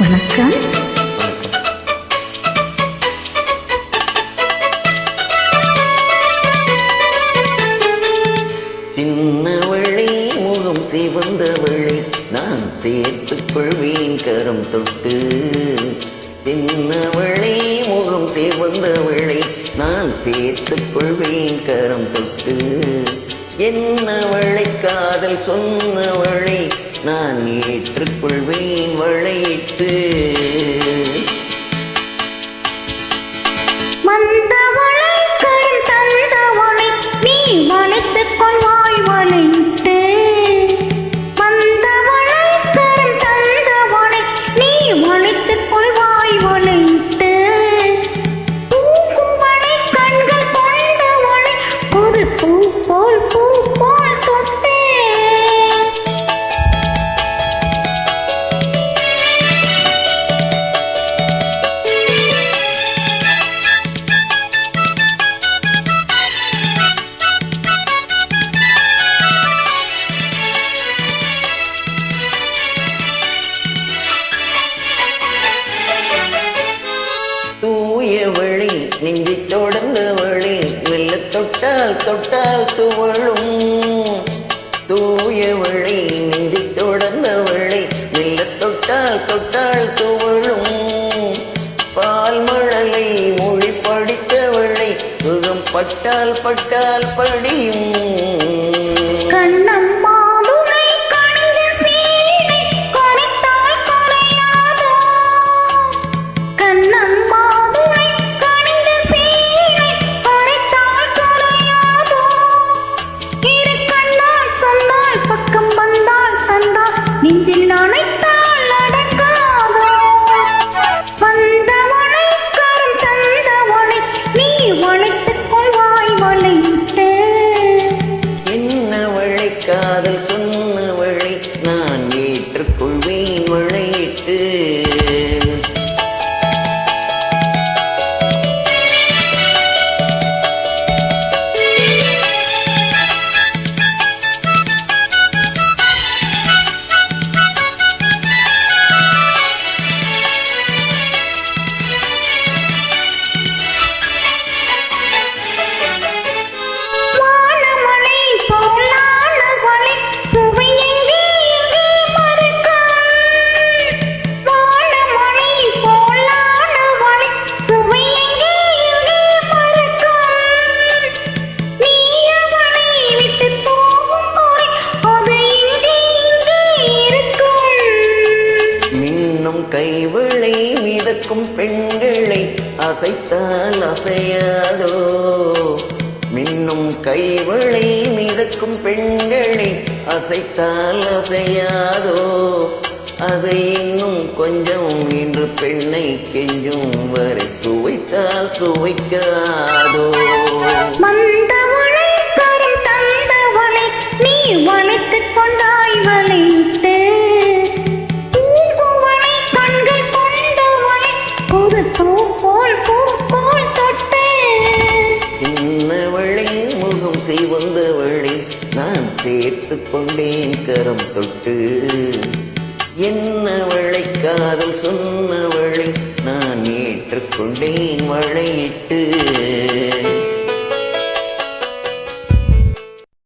வணக்கம். சின்னவளை முகம் சிவந்தவளை நான் சேர்த்துக் கொள்வேன் கரம் தொட்டு. சின்னவளை முகம் சிவந்தவளை நான் சேர்த்துக் கொள்வேன் கரம் தொட்டு. என்னவளை காதல் சொன்னவளை நான் ஏற்றுக்கொள்வேன் வளையிட்டு. தூயவளை நெஞ்சை தொடர்ந்தவளை மெல்ல தொட்டால் தொட்டால் துவளும். தூயவளை நெஞ்சை தொடர்ந்தவளை மெல்ல தொட்டால் தொட்டால் துவளும். பால் மழலை மொழி படித்தவளை சுகம் பட்டால் பட்டால் படியும். காதல் சொன்னவளை நான் ஏற்றுக்கொள்வேன் வளையிட்டு. கைவளை மிதக்கும் பெண்களை அசைத்தால் அசையாதோ. மின்னும் கைவளை மிதக்கும் பெண்களை அசைத்தால் அசையாதோ. அதை இன்னும் கொஞ்சம் இன்று பெண்ணை கெஞ்சும் வரை சுவைத்தால் சுவைக்காதோ. சின்னவளை முகம் சிவந்தவளை நான் சேர்த்துக் கொண்டேன் கரம் தொட்டு. என்னவளை காதல் சொன்னவளை நான் ஏற்றுக்கொண்டேன் வளையிட்டு.